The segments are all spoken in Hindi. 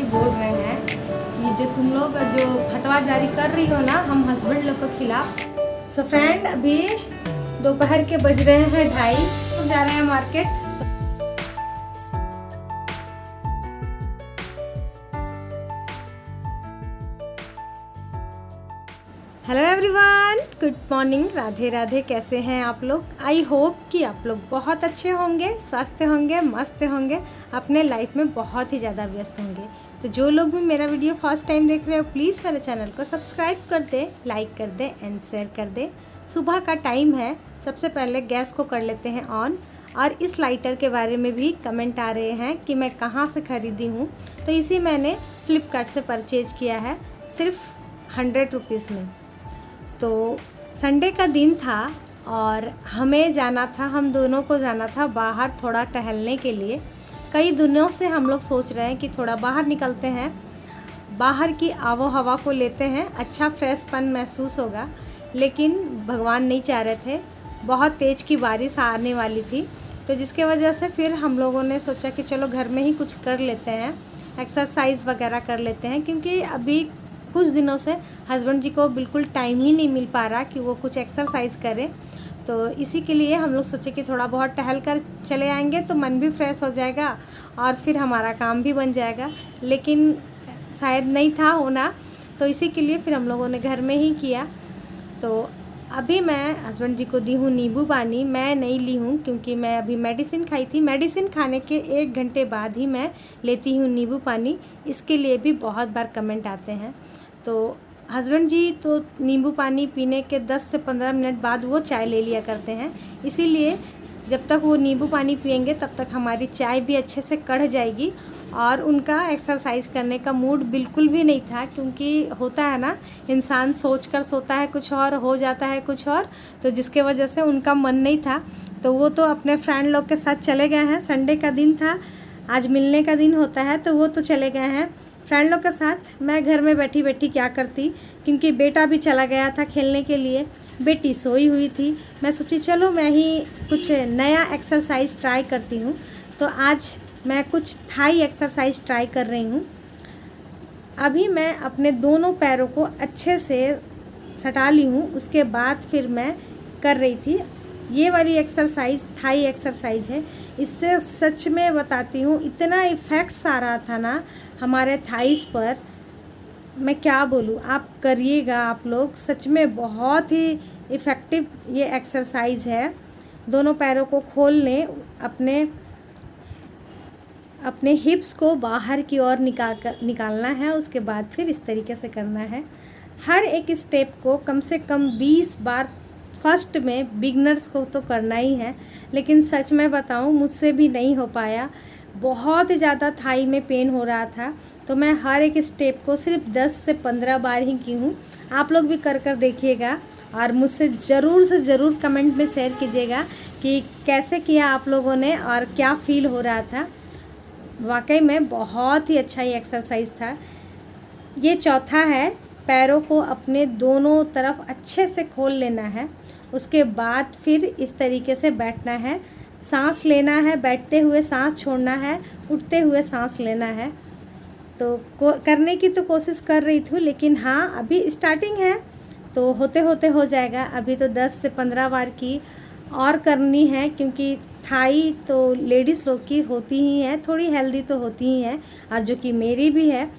जी बोल रहे हैं कि जो तुम लोग जो फतवा जारी कर रही हो ना हम हस्बैंड लोग के खिलाफ। सो फ्रेंड, अभी दोपहर के बज रहे हैं 2:30, तो जा रहे हैं market. Hello everyone, good morning, Radhe Radhe. कैसे हैं आप लोग? आई होप कि आप लोग बहुत अच्छे होंगे, स्वस्थ होंगे, मस्त होंगे, अपने लाइफ में बहुत ही ज़्यादा व्यस्त होंगे। तो जो लोग भी मेरा वीडियो फर्स्ट टाइम देख रहे हो प्लीज़ मेरे चैनल को सब्सक्राइब कर दें, लाइक कर दें एंड शेयर कर दें। सुबह का टाइम है, सबसे पहले गैस को कर लेते हैं ऑन। और इस लाइटर के बारे में भी कमेंट आ रहे हैं कि मैं कहाँ से ख़रीदी हूँ, तो इसी मैंने फ्लिपकार्ट से परचेज़ किया है सिर्फ 100 रुपीज़ में। तो संडे का दिन था और हमें जाना था, हम दोनों को जाना था बाहर थोड़ा टहलने के लिए। कई दिनों से हम लोग सोच रहे हैं कि थोड़ा बाहर निकलते हैं, बाहर की आबो हवा को लेते हैं, अच्छा फ्रेशपन महसूस होगा। लेकिन भगवान नहीं चाह रहे थे, बहुत तेज़ की बारिश आने वाली थी, तो जिसके वजह से फिर हम लोगों ने सोचा कि चलो घर में ही कुछ कर लेते हैं, एक्सरसाइज वगैरह कर लेते हैं। क्योंकि अभी कुछ दिनों से हस्बैंड जी को बिल्कुल टाइम ही नहीं मिल पा रहा कि वो कुछ एक्सरसाइज करें। तो इसी के लिए हम लोग सोचे कि थोड़ा बहुत टहल कर चले आएंगे तो मन भी फ्रेश हो जाएगा और फिर हमारा काम भी बन जाएगा। लेकिन शायद नहीं था होना, तो इसी के लिए फिर हम लोगों ने घर में ही किया। तो अभी मैं हस्बैंड जी को दी हूँ नींबू पानी। मैं नहीं ली हूँ क्योंकि मैं अभी मेडिसिन खाई थी। मेडिसिन खाने के 1 घंटे बाद ही मैं लेती हूँ नींबू पानी। इसके लिए भी बहुत बार कमेंट आते हैं। तो हस्बैंड जी तो नींबू पानी पीने के 10 से 15 मिनट बाद वो चाय ले लिया करते हैं। इसीलिए जब तक वो नींबू पानी पियेंगे तब तक हमारी चाय भी अच्छे से कढ़ जाएगी। और उनका एक्सरसाइज करने का मूड बिल्कुल भी नहीं था, क्योंकि होता है ना, इंसान सोच कर सोता है कुछ और, हो जाता है कुछ और, तो जिसके वजह से उनका मन नहीं था। तो वो तो अपने फ्रेंड लोग के साथ चले गए हैं। संडे का दिन था, आज मिलने का दिन होता है, तो वो तो चले गए हैं फ्रेंड लोग के साथ। मैं घर में बैठी बैठी क्या करती, क्योंकि बेटा भी चला गया था खेलने के लिए, बेटी सोई हुई थी। मैं सोची चलो मैं ही कुछ नया एक्सरसाइज ट्राई करती हूँ। तो आज मैं कुछ थाई एक्सरसाइज ट्राई कर रही हूँ। अभी मैं अपने दोनों पैरों को अच्छे से सटा ली हूँ, उसके बाद फिर मैं कर रही थी ये वाली एक्सरसाइज, थाई एक्सरसाइज है। इससे सच में बताती हूँ इतना इफ़ेक्ट्स आ रहा था ना हमारे थाइस पर, मैं क्या बोलूँ। आप करिएगा, आप लोग, सच में बहुत ही इफ़ेक्टिव ये एक्सरसाइज है। दोनों पैरों को खोल लें, अपने हिप्स को बाहर की ओर निकालना है। उसके बाद फिर इस तरीके से करना है। हर एक स्टेप को कम से कम 20 बार फर्स्ट में बिगनर्स को तो करना ही है। लेकिन सच में बताऊं, मुझसे भी नहीं हो पाया, बहुत ही ज़्यादा थाई में पेन हो रहा था। तो मैं हर एक स्टेप को सिर्फ 10 से 15 बार ही की हूँ। आप लोग भी कर कर देखिएगा और मुझसे ज़रूर से ज़रूर कमेंट में शेयर कीजिएगा कि कैसे किया आप लोगों ने और क्या फ़ील हो रहा था। वाकई में बहुत ही अच्छा ये एक्सरसाइज था। ये चौथा है। पैरों को अपने दोनों तरफ अच्छे से खोल लेना है। उसके बाद फिर इस तरीके से बैठना है, सांस लेना है, बैठते हुए सांस छोड़ना है, उठते हुए सांस लेना है। तो करने की तो कोशिश कर रही थी, लेकिन हाँ अभी स्टार्टिंग है तो होते होते हो जाएगा। अभी तो 10 से 15 बार की और करनी है, क्योंकि थाई तो लेडीज़ लोग की होती ही है, थोड़ी हेल्दी तो होती ही है, और जो कि मेरी भी है।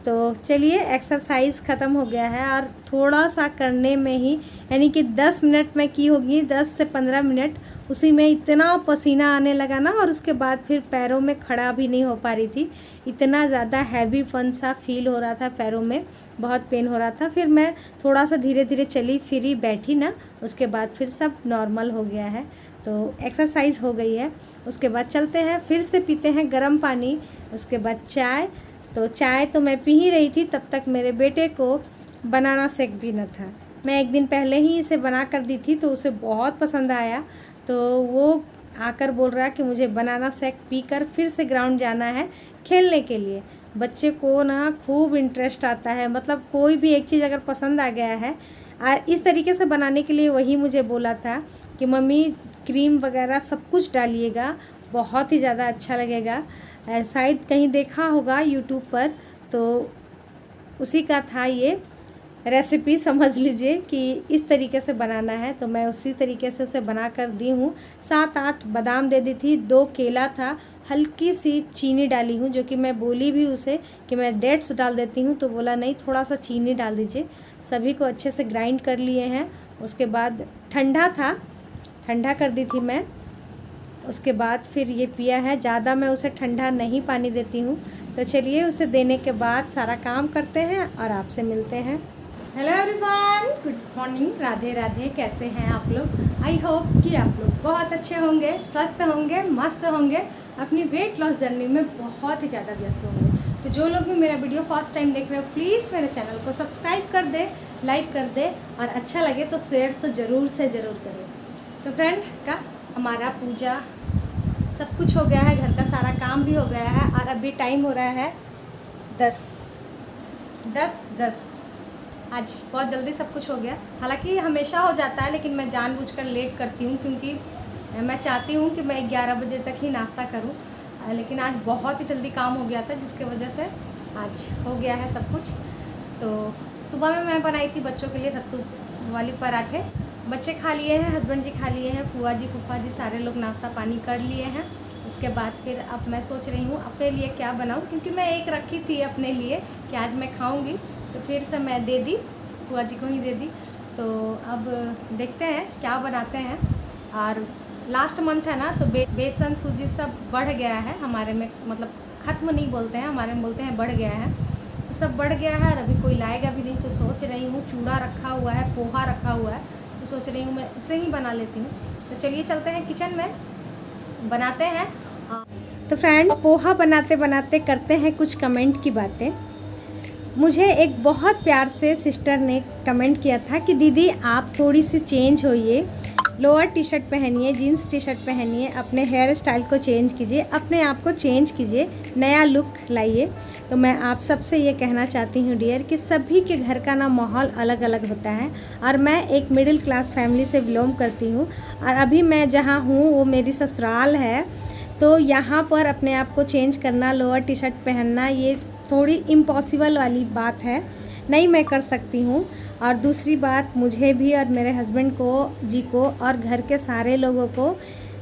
तो चलिए, एक्सरसाइज ख़त्म हो गया है और थोड़ा सा करने में ही, यानी कि 10 मिनट में की होगी, 10 से 15 मिनट, उसी में इतना पसीना आने लगा ना। और उसके बाद फिर पैरों में खड़ा भी नहीं हो पा रही थी, इतना ज़्यादा हैवी फन सा फील हो रहा था, पैरों में बहुत पेन हो रहा था। फिर मैं थोड़ा सा धीरे धीरे चली फिरी, बैठी ना, उसके बाद फिर सब नॉर्मल हो गया है। तो एक्सरसाइज हो गई है। उसके बाद चलते हैं, फिर से पीते हैं गर्म पानी, उसके बाद चाय। तो चाय तो मैं पी ही रही थी, तब तक मेरे बेटे को बनाना शेक पीना था। मैं एक दिन पहले ही इसे बना कर दी थी, तो उसे बहुत पसंद आया। तो वो आकर बोल रहा है कि मुझे बनाना शेक पीकर फिर से ग्राउंड जाना है खेलने के लिए। बच्चे को ना खूब इंटरेस्ट आता है, मतलब कोई भी एक चीज़ अगर पसंद आ गया है, और इस तरीके से बनाने के लिए वही मुझे बोला था कि मम्मी क्रीम वगैरह सब कुछ डालिएगा, बहुत ही ज़्यादा अच्छा लगेगा। शायद कहीं देखा होगा यूट्यूब पर, तो उसी का था ये रेसिपी, समझ लीजिए कि इस तरीके से बनाना है। तो मैं उसी तरीके से उसे बना कर दी हूँ। 7-8 बादाम दे दी थी, 2 केला था, हल्की सी चीनी डाली हूँ, जो कि मैं बोली भी उसे कि मैं डेट्स डाल देती हूँ, तो बोला नहीं थोड़ा सा चीनी डाल दीजिए। सभी को अच्छे से ग्राइंड कर लिए हैं। उसके बाद ठंडा था, ठंडा कर दी थी मैं। उसके बाद फिर ये पिया है। ज़्यादा मैं उसे ठंडा नहीं पानी देती हूँ। तो चलिए उसे देने के बाद सारा काम करते हैं और आपसे मिलते हैं। Hello everyone, good morning, Radhe Radhe. कैसे हैं आप लोग? आई होप कि आप लोग बहुत अच्छे होंगे, स्वस्थ होंगे, मस्त होंगे, अपनी वेट लॉस जर्नी में बहुत ही ज़्यादा व्यस्त होंगे। तो जो लोग भी मेरा वीडियो फर्स्ट टाइम देख रहे हो, प्लीज़ मेरे चैनल को सब्सक्राइब कर दे, लाइक कर दे, और अच्छा लगे तो शेयर तो ज़रूर से ज़रूर करें। तो फ्रेंड का हमारा पूजा सब कुछ हो गया है, घर का सारा काम भी हो गया है, और अभी टाइम हो रहा है 10। आज बहुत जल्दी सब कुछ हो गया। हालांकि हमेशा हो जाता है, लेकिन मैं जानबूझकर लेट करती हूँ, क्योंकि मैं चाहती हूँ कि मैं 11 बजे तक ही नाश्ता करूँ। लेकिन आज बहुत ही जल्दी काम हो गया था, जिसके वजह से आज हो गया है सब कुछ। तो सुबह में मैं बनाई थी बच्चों के लिए सत्तू वाली पराठे। बच्चे खा लिए हैं, हस्बैंड जी खा लिए हैं, फूआ जी फूफा जी सारे लोग नाश्ता पानी कर लिए हैं। उसके बाद फिर अब मैं सोच रही हूँ अपने लिए क्या बनाऊँ, क्योंकि मैं एक रखी थी अपने लिए कि आज मैं खाऊँगी, तो फिर से मैं दे दी, फूआ जी को ही दे दी। तो अब देखते हैं क्या बनाते हैं। और लास्ट मंथ है ना, तो बेसन सूजी सब बढ़ गया है हमारे में, मतलब ख़त्म नहीं बोलते हैं, हमारे में बोलते हैं बढ़ गया है। तो सब बढ़ गया है और अभी कोई लाएगा भी नहीं। तो सोच रही हूँ चूड़ा रखा हुआ है, पोहा रखा हुआ है, तो सोच रही हूँ मैं उसे ही बना लेती हूँ। तो चलिए चलते हैं किचन में, बनाते हैं। तो फ्रेंड्स, पोहा बनाते बनाते करते हैं कुछ कमेंट की बातें। मुझे एक बहुत प्यार से सिस्टर ने कमेंट किया था कि दीदी आप थोड़ी सी चेंज होइए, लोअर टी शर्ट पहनिए, जीन्स टी शर्ट पहनिए, अपने हेयर स्टाइल को चेंज कीजिए, अपने आप को चेंज कीजिए, नया लुक लाइए। तो मैं आप सबसे ये कहना चाहती हूँ डियर कि सभी के घर का ना माहौल अलग अलग होता है, और मैं एक मिडिल क्लास फैमिली से बिलोंग करती हूँ, और अभी मैं जहाँ हूँ वो मेरी ससुराल है। तो यहाँ पर अपने आप को चेंज करना, लोअर टी शर्ट पहनना, ये थोड़ी इम्पॉसिबल वाली बात है, नहीं मैं कर सकती हूँ। और दूसरी बात, मुझे भी और मेरे हस्बैंड को और घर के सारे लोगों को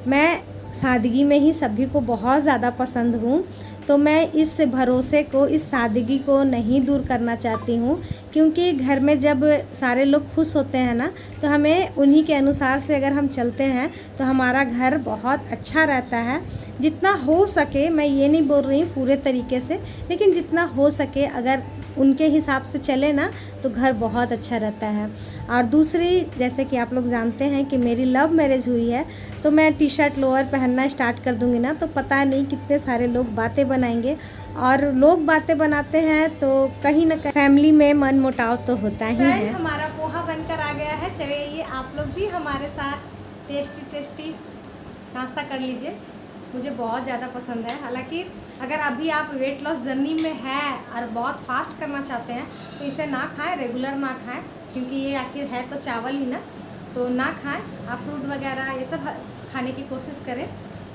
मैं सादगी में ही सभी को बहुत ज़्यादा पसंद हूँ। तो मैं इस भरोसे को, इस सादगी को नहीं दूर करना चाहती हूँ, क्योंकि घर में जब सारे लोग खुश होते हैं ना, तो हमें उन्हीं के अनुसार से अगर हम चलते हैं तो हमारा घर बहुत अच्छा रहता है। जितना हो सके, मैं ये नहीं बोल रही हूँ पूरे तरीके से, लेकिन जितना हो सके अगर उनके हिसाब से चले ना, तो घर बहुत अच्छा रहता है। और दूसरी, जैसे कि आप लोग जानते हैं कि मेरी लव मैरिज हुई है, तो मैं टी शर्ट लोअर पहनना स्टार्ट कर दूंगी ना, तो पता नहीं कितने सारे लोग बातें बनाएंगे, और लोग बातें बनाते हैं तो कहीं ना कहीं फैमिली में मन मुटाव तो होता ही है। हमारा पोहा बनकर आ गया है। चलिए ये आप लोग भी हमारे साथ टेस्टी नाश्ता कर लीजिए, मुझे बहुत ज़्यादा पसंद है। हालांकि अगर अभी आप वेट लॉस जर्नी में हैं और बहुत फास्ट करना चाहते हैं, तो इसे ना खाएं, रेगुलर ना खाएं, क्योंकि ये आखिर है तो चावल ही ना, तो ना खाएं। आप फ्रूट वगैरह ये सब खाने की कोशिश करें।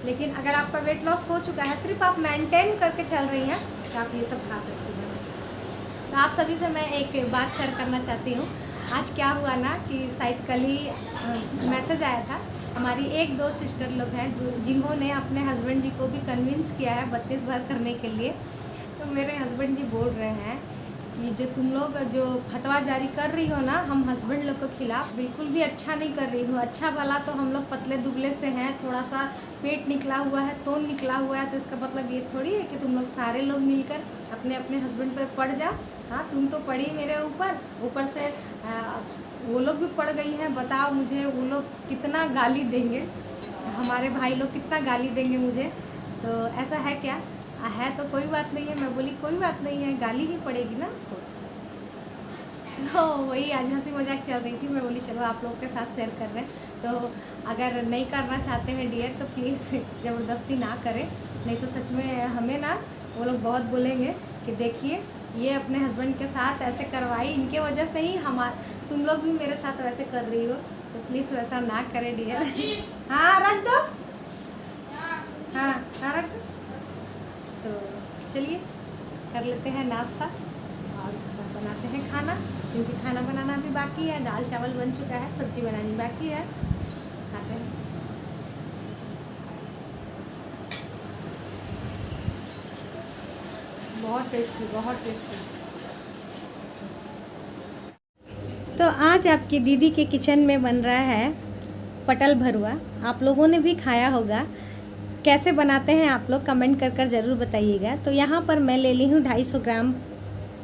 लेकिन अगर आपका वेट लॉस हो चुका है, सिर्फ आप मेंटेन करके चल रही हैं, तो आप ये सब खा सकती हैं। तो आप सभी से मैं एक बात शेयर करना चाहती हूँ। आज क्या हुआ ना कि शायद कल ही मैसेज आया था, हमारी एक दो सिस्टर लोग हैं जिन्होंने अपने हस्बैंड जी को भी कन्विंस किया है 32 बार करने के लिए। तो मेरे हस्बैंड जी बोल रहे हैं कि जो तुम लोग जो फतवा जारी कर रही हो ना हम हस्बैंड लोग के खिलाफ, बिल्कुल भी अच्छा नहीं कर रही हो। अच्छा भला तो हम लोग पतले दुबले से हैं, थोड़ा सा पेट निकला हुआ है, तोन निकला हुआ है, तो इसका मतलब ये थोड़ी है कि तुम लोग सारे लोग मिलकर अपने अपने हस्बैंड पर पड़ जाओ। हाँ, तुम तो पड़ी मेरे ऊपर से वो लोग भी पड़ गई हैं। बताओ मुझे वो लोग कितना गाली देंगे, हमारे भाई लोग कितना गाली देंगे मुझे। तो ऐसा है क्या? है तो कोई बात नहीं है। मैं बोली कोई बात नहीं है, गाली ही पड़ेगी ना। तो वही आज हंसी मजाक चल रही थी। मैं बोली चलो आप लोगों के साथ शेयर कर रहे हैं। तो अगर नहीं करना चाहते हैं डियर, तो प्लीज़ ज़बरदस्ती ना करें, नहीं तो सच में हमें ना वो लोग बहुत बोलेंगे कि देखिए ये अपने हस्बैंड के साथ ऐसे करवाई, इनके वजह से ही तुम लोग भी मेरे साथ वैसे कर रही हो। तो प्लीज़ वैसा ना करें डियर। हाँ रख दो, हाँ रख दो। तो चलिए कर लेते हैं नाश्ता और उसके बाद बनाते हैं खाना, क्योंकि खाना बनाना भी बाकी है। दाल चावल बन चुका है, सब्जी बनानी बाकी है। खाते हैं। बहुत टेस्टी, बहुत टेस्टी। तो आज आपकी दीदी के किचन में बन रहा है पटल भरुआ। आप लोगों ने भी खाया होगा। कैसे बनाते हैं आप लोग कमेंट कर कर ज़रूर बताइएगा। तो यहाँ पर मैं ले ली हूँ 250 ग्राम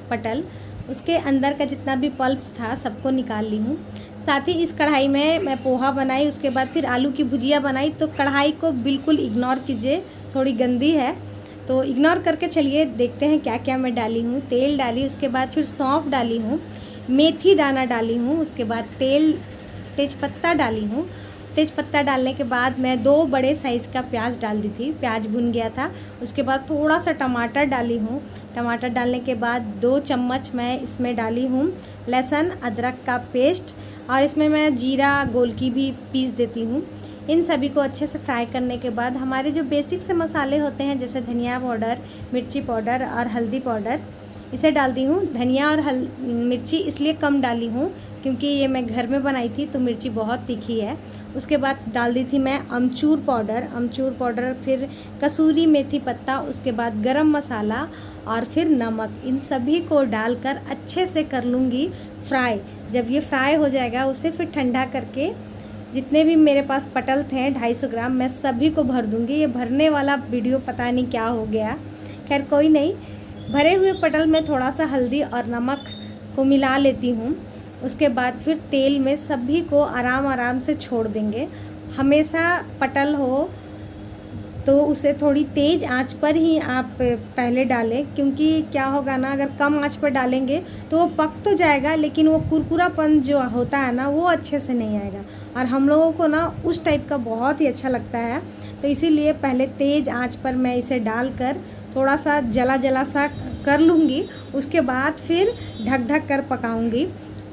पटल। उसके अंदर का जितना भी पल्प्स था सबको निकाल ली हूँ। साथ ही इस कढ़ाई में मैं पोहा बनाई, उसके बाद फिर आलू की भुजिया बनाई। तो कढ़ाई को बिल्कुल इग्नोर कीजिए, थोड़ी गंदी है तो इग्नोर करके चलिए देखते हैं क्या क्या मैं डाली हूँ। तेल डाली, उसके बाद फिर सौंफ डाली हूँ, मेथी दाना डाली हूँ, उसके बाद तेज़पत्ता डाली हूँ। तेज़पत्ता डालने के बाद मैं 2 बड़े साइज़ का प्याज डाल दी थी, प्याज भुन गया था। उसके बाद थोड़ा सा टमाटर डाली हूँ। टमाटर डालने के बाद 2 चम्मच मैं इसमें डाली हूँ लहसुन अदरक का पेस्ट, और इसमें मैं जीरा गोलकी भी पीस देती हूँ। इन सभी को अच्छे से फ्राई करने के बाद हमारे जो बेसिक से मसाले होते हैं जैसे धनिया पाउडर, मिर्ची पाउडर और हल्दी पाउडर, इसे डाल दी हूँ। धनिया और मिर्ची इसलिए कम डाली हूँ क्योंकि ये मैं घर में बनाई थी तो मिर्ची बहुत तीखी है। उसके बाद डाल दी थी मैं अमचूर पाउडर, फिर कसूरी मेथी पत्ता, उसके बाद गरम मसाला और फिर नमक। इन सभी को डालकर अच्छे से कर लूँगी फ्राई। जब ये फ्राई हो जाएगा उसे फिर ठंडा करके जितने भी मेरे पास पटल थे 250 ग्राम, मैं सभी को भर दूँगी। ये भरने वाला वीडियो पता नहीं क्या हो गया, खैर कोई नहीं। भरे हुए पटल में थोड़ा सा हल्दी और नमक को मिला लेती हूँ। उसके बाद फिर तेल में सभी को आराम से छोड़ देंगे। हमेशा पटल हो तो उसे थोड़ी तेज़ आंच पर ही आप पहले डालें, क्योंकि क्या होगा ना, अगर कम आंच पर डालेंगे तो वो पक तो जाएगा लेकिन वो कुरकुरापन जो होता है ना वो अच्छे से नहीं आएगा। और हम लोगों को ना उस टाइप का बहुत ही अच्छा लगता है, तो इसीलिए पहले तेज़ आंच पर मैं इसे डालकर थोड़ा सा जला सा कर लूँगी। उसके बाद फिर ढक कर पकाऊँगी।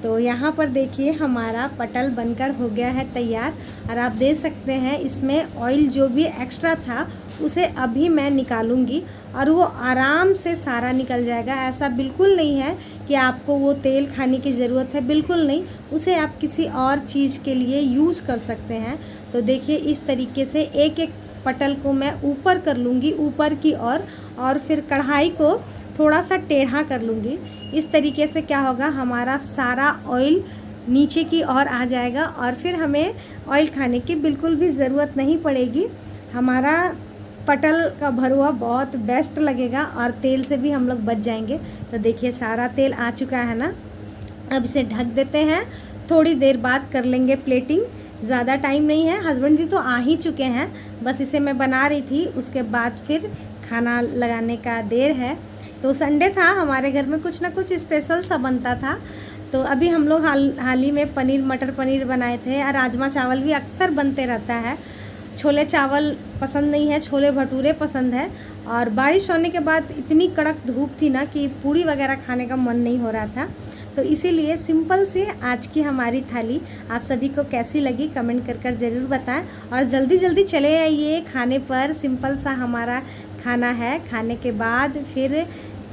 तो यहाँ पर देखिए हमारा पटल बनकर हो गया है तैयार। और आप देख सकते हैं इसमें ऑयल जो भी एक्स्ट्रा था उसे अभी मैं निकालूंगी और वो आराम से सारा निकल जाएगा। ऐसा बिल्कुल नहीं है कि आपको वो तेल खाने की ज़रूरत है, बिल्कुल नहीं। उसे आप किसी और चीज़ के लिए यूज़ कर सकते हैं। तो देखिए इस तरीके से एक एक पटल को मैं ऊपर कर लूँगी, ऊपर की ओर, और फिर कढ़ाई को थोड़ा सा टेढ़ा कर लूँगी। इस तरीके से क्या होगा, हमारा सारा ऑयल नीचे की ओर आ जाएगा और फिर हमें ऑयल खाने की बिल्कुल भी ज़रूरत नहीं पड़ेगी। हमारा पटल का भरुआ बहुत बेस्ट लगेगा और तेल से भी हम लोग बच जाएंगे। तो देखिए सारा तेल आ चुका है ना, अब इसे ढक देते हैं। थोड़ी देर बाद कर लेंगे प्लेटिंग, ज़्यादा टाइम नहीं है। हस्बैंड जी तो आ ही चुके हैं, बस इसे मैं बना रही थी, उसके बाद फिर खाना लगाने का देर है। तो संडे था, हमारे घर में कुछ ना कुछ स्पेशल सा बनता था। तो अभी हम लोग हाल ही में पनीर मटर पनीर बनाए थे, और राजमा चावल भी अक्सर बनते रहता है। छोले चावल पसंद नहीं है, छोले भटूरे पसंद है। और बारिश होने के बाद इतनी कड़क धूप थी ना कि पूड़ी वगैरह खाने का मन नहीं हो रहा था। तो इसीलिए सिंपल से आज की हमारी थाली आप सभी को कैसी लगी कमेंट कर ज़रूर बताएं। और जल्दी जल्दी चले आइए खाने पर। सिंपल सा हमारा खाना है, खाने के बाद फिर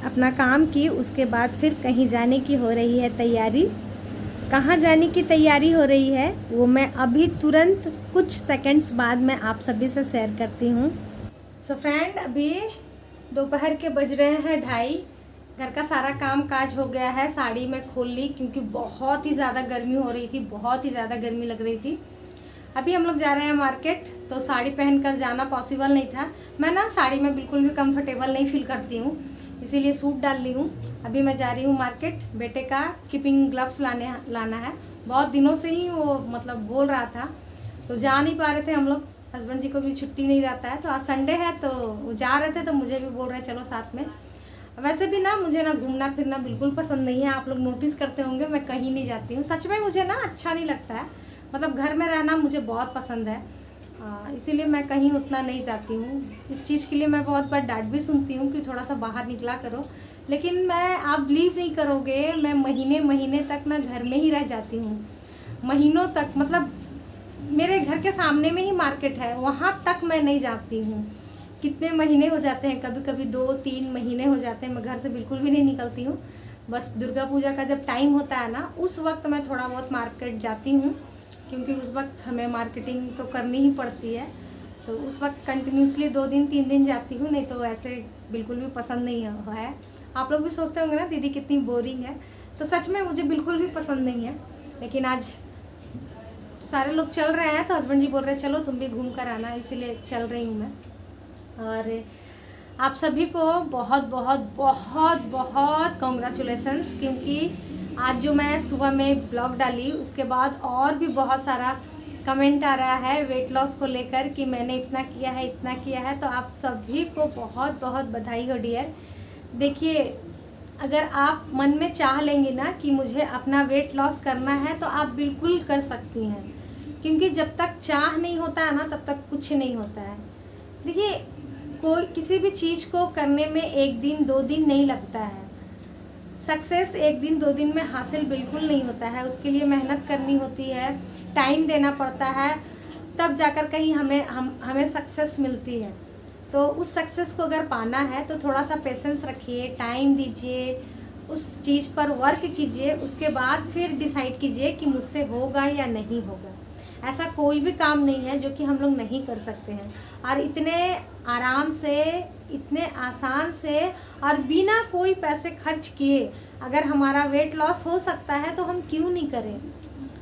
अपना काम की, उसके बाद फिर कहीं जाने की हो रही है तैयारी। कहाँ जाने की तैयारी हो रही है वो मैं अभी तुरंत कुछ सेकंड्स बाद मैं आप सभी से शेयर करती हूँ। सो फ्रेंड, अभी दोपहर के बज रहे हैं 2:30। घर का सारा काम काज हो गया है। साड़ी मैं खोल ली क्योंकि बहुत ही ज़्यादा गर्मी हो रही थी, बहुत ही ज़्यादा गर्मी लग रही थी। अभी हम लोग जा रहे हैं मार्केट, तो साड़ी पहनकर जाना पॉसिबल नहीं था। मैं ना साड़ी में बिल्कुल भी कंफर्टेबल नहीं फील करती हूँ, इसीलिए सूट डाल ली हूँ। अभी मैं जा रही हूँ मार्केट, बेटे का कीपिंग ग्लव्स लाना है। बहुत दिनों से ही वो मतलब बोल रहा था, तो जा नहीं पा रहे थे हम लोग। हस्बैंड जी को भी छुट्टी नहीं रहता है, तो आज संडे है तो वो जा रहे थे, तो मुझे भी बोल रहे चलो साथ में। वैसे भी ना मुझे ना घूमना फिरना बिल्कुल पसंद नहीं है। आप लोग नोटिस करते होंगे मैं कहीं नहीं जाती हूँ, सच में मुझे ना अच्छा नहीं लगता है। मतलब घर में रहना मुझे बहुत पसंद है, इसीलिए मैं कहीं उतना नहीं जाती हूँ। इस चीज़ के लिए मैं बहुत बार डांट भी सुनती हूँ कि थोड़ा सा बाहर निकला करो, लेकिन मैं आप बिलीव नहीं करोगे, मैं महीने तक ना घर में ही रह जाती हूँ। महीनों तक, मतलब मेरे घर के सामने में ही मार्केट है, वहाँ तक मैं नहीं जाती हूँ कितने महीने हो जाते हैं, कभी कभी 2-3 महीने हो जाते हैं मैं घर से बिल्कुल भी नहीं निकलती हूँ। बस दुर्गा पूजा का जब टाइम होता है ना, उस वक्त मैं थोड़ा बहुत मार्केट जाती हूँ, क्योंकि उस वक्त हमें मार्केटिंग तो करनी ही पड़ती है। तो उस वक्त कंटिन्यूसली 2 दिन 3 दिन जाती हूँ, नहीं तो ऐसे बिल्कुल भी पसंद नहीं है। आप लोग भी सोचते होंगे ना दीदी कितनी बोरिंग है, तो सच में मुझे बिल्कुल भी पसंद नहीं है। लेकिन आज सारे लोग चल रहे हैं तो हस्बैंड जी बोल रहे हैं चलो तुम भी घूम कर आना, इसीलिए चल रही हूँ मैं। और आप सभी को बहुत बहुत बहुत बहुत कॉन्ग्रेचुलेसन्स, क्योंकि आज जो मैं सुबह में ब्लॉग डाली उसके बाद और भी बहुत सारा कमेंट आ रहा है वेट लॉस को लेकर कि मैंने इतना किया है इतना किया है। तो आप सभी को बहुत बहुत बधाई हो डियर। देखिए, अगर आप मन में चाह लेंगी ना कि मुझे अपना वेट लॉस करना है तो आप बिल्कुल कर सकती हैं, क्योंकि जब तक चाह नहीं होता है ना तब तक कुछ नहीं होता है। देखिए, कोई किसी भी चीज़ को करने में 1 दिन 2 दिन नहीं लगता है। सक्सेस 1 दिन 2 दिन में हासिल बिल्कुल नहीं होता है, उसके लिए मेहनत करनी होती है, टाइम देना पड़ता है, तब जाकर कहीं हमें सक्सेस मिलती है। तो उस सक्सेस को अगर पाना है तो थोड़ा सा पेशेंस रखिए, टाइम दीजिए, उस चीज़ पर वर्क कीजिए, उसके बाद फिर डिसाइड कीजिए कि मुझसे होगा या नहीं होगा। ऐसा कोई भी काम नहीं है जो कि हम लोग नहीं कर सकते हैं। और इतने आराम से, इतने आसान से और बिना कोई पैसे खर्च किए अगर हमारा वेट लॉस हो सकता है तो हम क्यों नहीं करें।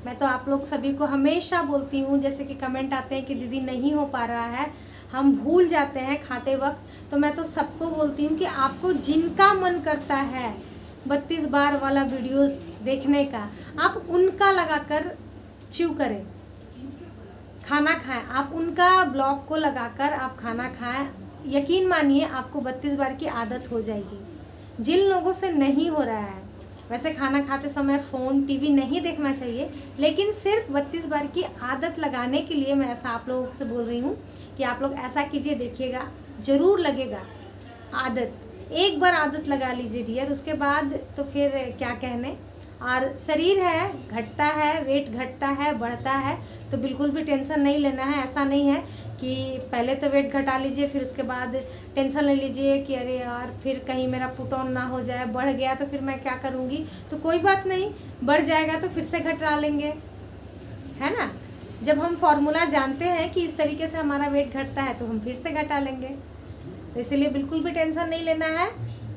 मैं तो आप लोग सभी को हमेशा बोलती हूँ, जैसे कि कमेंट आते हैं कि दीदी नहीं हो पा रहा है, हम भूल जाते हैं खाते वक्त, तो मैं तो सबको बोलती हूँ कि आपको जिनका मन करता है 32 बार वाला वीडियो देखने का, आप उनका लगाकर च्यू करें, खाना खाएं। आप उनका ब्लॉग को लगाकर आप खाना खाएं, यकीन मानिए आपको 32 बार की आदत हो जाएगी। जिन लोगों से नहीं हो रहा है, वैसे खाना खाते समय फ़ोन टीवी नहीं देखना चाहिए, लेकिन सिर्फ 32 बार की आदत लगाने के लिए मैं ऐसा आप लोगों से बोल रही हूँ कि आप लोग ऐसा कीजिए, देखिएगा ज़रूर लगेगा आदत। एक बार आदत लगा लीजिए डियर, उसके बाद तो फिर क्या कहने। और शरीर है, घटता है, वेट घटता है, बढ़ता है, तो बिल्कुल भी टेंशन नहीं लेना है। ऐसा नहीं है कि पहले तो वेट घटा लीजिए फिर उसके बाद टेंशन ले लीजिए कि अरे यार फिर कहीं मेरा पुट ऑन ना हो जाए, बढ़ गया तो फिर मैं क्या करूँगी। तो कोई बात नहीं, बढ़ जाएगा तो फिर से घटा लेंगे, है ना। जब हम फॉर्मूला जानते हैं कि इस तरीके से हमारा वेट घटता है तो हम फिर से घटा लेंगे। तो इसलिए बिल्कुल भी टेंशन नहीं लेना है।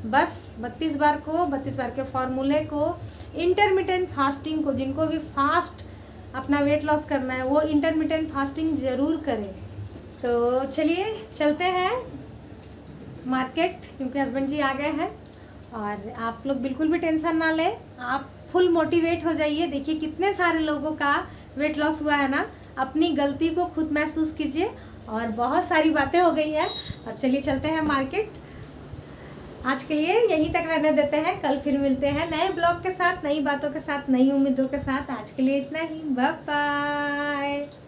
बस 32 बार के फॉर्मूले को, इंटरमिटेंट फास्टिंग को, जिनको भी फास्ट अपना वेट लॉस करना है वो इंटरमिटेंट फास्टिंग ज़रूर करें। तो चलिए चलते हैं मार्केट, क्योंकि हस्बैंड जी आ गए हैं। और आप लोग बिल्कुल भी टेंशन ना लें, आप फुल मोटिवेट हो जाइए। देखिए कितने सारे लोगों का वेट लॉस हुआ है ना, अपनी गलती को खुद महसूस कीजिए। और बहुत सारी बातें हो गई हैं, और चलिए चलते हैं मार्केट। आज के लिए यहीं तक रहने देते हैं, कल फिर मिलते हैं नए ब्लॉग के साथ, नई बातों के साथ, नई उम्मीदों के साथ। आज के लिए इतना ही, बाय बाय।